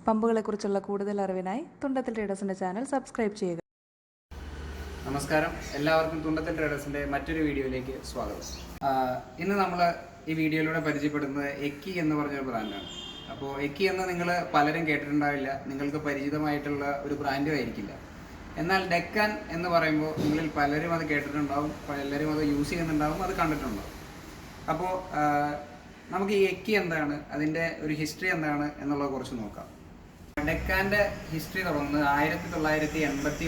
പമ്പുകളെക്കുറിച്ചുള്ള കൂടുതൽ അറിവിനായി Thundathil ട്രേഡേഴ്സിൻ്റെ channel subscribe ചെയ്യുക. നമസ്കാരം, എല്ലാവർക്കും തുണ്ടത്തിൽ ട്രേഡേഴ്സിൻ്റെ മറ്റൊരു വീഡിയോയിലേക്ക് സ്വാഗതം. ഇന്ന് നമ്മൾ ഈ വീഡിയോയിലൂടെ പരിചയപ്പെടുന്നത് എക്കി എന്ന് പറഞ്ഞൊരു ബ്രാൻഡാണ്. അപ്പോൾ എക്കി എന്ന് നിങ്ങൾ പലരും കേട്ടിട്ടുണ്ടാവില്ല, നിങ്ങൾക്ക് പരിചിതമായിട്ടുള്ള ഒരു ബ്രാൻഡും ആയിരിക്കില്ല. എന്നാൽ ഡെക്കാൻ എന്ന് പറയുമ്പോൾ നിങ്ങളിൽ പലരും അത് കേട്ടിട്ടുണ്ടാവും, പലരും അത് യൂസ് ചെയ്യുന്നുണ്ടാവും, അത് കണ്ടിട്ടുണ്ടാവും. അപ്പോൾ നമുക്ക് ഈ എക്കി എന്താണ്, അതിൻ്റെ ഒരു ഹിസ്റ്ററി എന്താണ് എന്നുള്ളത് കുറച്ച് നോക്കാം. ഡെക്കാൻ്റെ ഹിസ്റ്ററി തുടങ്ങുന്നത് 1981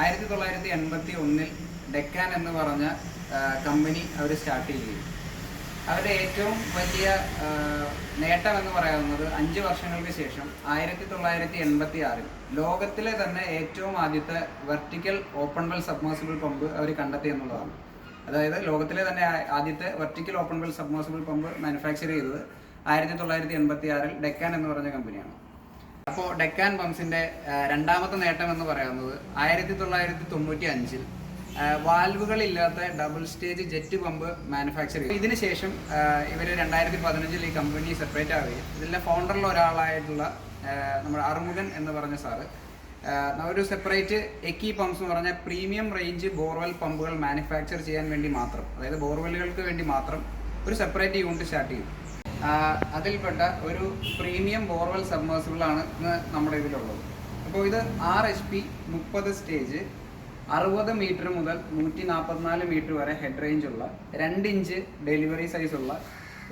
1981 ഡെക്കാൻ എന്ന് പറഞ്ഞ കമ്പനി അവർ സ്റ്റാർട്ട് ചെയ്യുകയും അവരുടെ ഏറ്റവും വലിയ നേട്ടം എന്ന് പറയുന്നത് 5 വർഷങ്ങൾക്ക് ശേഷം 1986 ലോകത്തിലെ തന്നെ ഏറ്റവും ആദ്യത്തെ vertical open well submersible pump അവർ കണ്ടെത്തി എന്നുള്ളതാണ്. അതായത് ലോകത്തിലെ തന്നെ ആദ്യത്തെ vertical open well submersible pump manufacture ചെയ്തത് 1986 ഡെക്കാൻ എന്ന് പറഞ്ഞ കമ്പനിയാണ്. അപ്പോൾ ഡെക്കാൻ പമ്പ്സിൻ്റെ രണ്ടാമത്തെ നേട്ടം എന്ന് പറയുന്നത് 1995 വാൽവുകളില്ലാത്ത double stage jet pump manufacture ചെയ്തു. ഇതിന് ശേഷം ഇവർ 2015 ഈ കമ്പനി സെപ്പറേറ്റ് ആവുകയും ഇതിലെ ഫൗണ്ടറിൽ ഒരാളായിട്ടുള്ള നമ്മുടെ അറുമുഖൻ എന്ന് പറഞ്ഞ സാറ് ഒരു സെപ്പറേറ്റ് എക്കി പമ്പ്സ് എന്ന് പറഞ്ഞാൽ പ്രീമിയം റേഞ്ച് ബോർവെൽ പമ്പുകൾ മാനുഫാക്ചർ ചെയ്യാൻ വേണ്ടി മാത്രം, അതായത് ബോർവെല്ലുകൾക്ക് വേണ്ടി മാത്രം ഒരു സെപ്പറേറ്റ് യൂണിറ്റ് സ്റ്റാർട്ട് ചെയ്തു. അതിൽപ്പെട്ട ഒരു പ്രീമിയം ബോർവെൽ സബ്മേഴ്സിബിൾ ആണ് ഇന്ന് നമ്മുടെ ഇതിലുള്ളത്. അപ്പോൾ ഇത് 6 HP 30 സ്റ്റേജ് 60 മീറ്റർ മുതൽ 144 മീറ്റർ വരെ ഹെഡ് റേഞ്ച് ഉള്ള 2 ഇഞ്ച് ഡെലിവറി സൈസ് ഉള്ള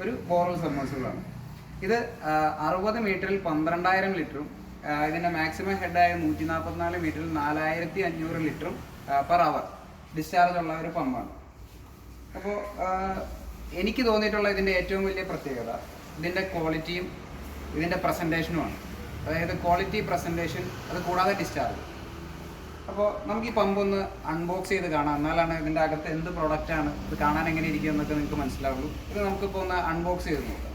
ഒരു ബോർവെൽ സബ്മേഴ്സിബിളാണ്. ഇത് 60 മീറ്ററിൽ 12,000 ലിറ്ററും ഇതിൻ്റെ മാക്സിമം ഹെഡായ 144 മീറ്ററിൽ 4,500 ലിറ്ററും പെർ അവർ ഡിസ്ചാർജ് ഉള്ള ഒരു പമ്പാണ്. അപ്പോൾ എനിക്ക് തോന്നിയിട്ടുള്ള ഇതിൻ്റെ ഏറ്റവും വലിയ പ്രത്യേകത ഇതിൻ്റെ ക്വാളിറ്റിയും ഇതിൻ്റെ പ്രസൻറ്റേഷനുമാണ്. അതായത് ക്വാളിറ്റി, പ്രസൻറ്റേഷൻ, അത് കൂടാതെ ഡിസ്ചാർജ്. അപ്പോൾ നമുക്ക് ഈ പമ്പ് ഒന്ന് അൺബോക്സ് ചെയ്ത് കാണാം, എന്നാലാണ് ഇതിൻ്റെ അകത്ത് എന്ത് പ്രോഡക്റ്റാണ്, ഇത് കാണാൻ എങ്ങനെ ഇരിക്കും എന്നൊക്കെ നിങ്ങൾക്ക് മനസ്സിലാവുള്ളൂ. ഇത് നമുക്കിപ്പോൾ ഒന്ന് അൺബോക്സ് ചെയ്ത് നോക്കാം.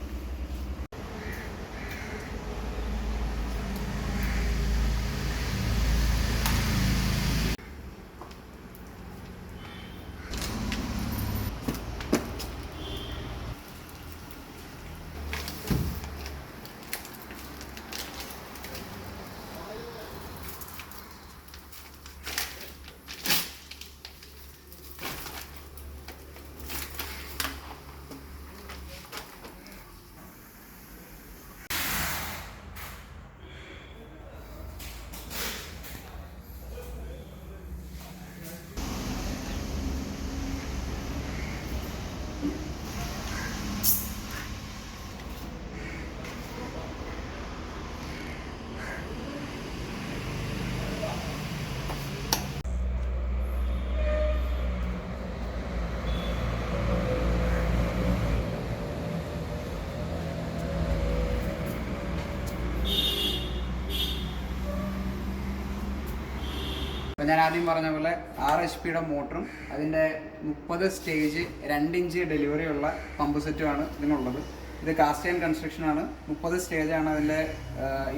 അപ്പോൾ ഞാൻ ആദ്യം പറഞ്ഞ പോലെ 6 HP മോട്ടറും അതിൻ്റെ 30 സ്റ്റേജ് 2 ഇഞ്ച് ഡെലിവറി ഉള്ള പമ്പ് സെറ്റുമാണ് ഇതിനുള്ളത്. ഇത് കാസ്റ്റ് ആൻഡ് കൺസ്ട്രക്ഷനാണ്. 30 സ്റ്റേജാണ് അതിൻ്റെ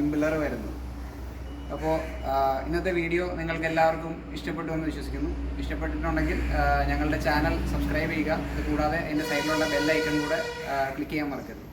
ഇംപില്ലർ വരുന്നത്. അപ്പോൾ ഇന്നത്തെ വീഡിയോ നിങ്ങൾക്ക് എല്ലാവർക്കും ഇഷ്ടപ്പെട്ടു എന്ന് വിശ്വസിക്കുന്നു. ഇഷ്ടപ്പെട്ടിട്ടുണ്ടെങ്കിൽ ഞങ്ങളുടെ ചാനൽ സബ്സ്ക്രൈബ് ചെയ്യുക. ഇത് കൂടാതെ അതിൻ്റെ സൈഡിലുള്ള ബെൽ ഐക്കൺ കൂടെ ക്ലിക്ക് ചെയ്യാൻ മറക്കരുത്.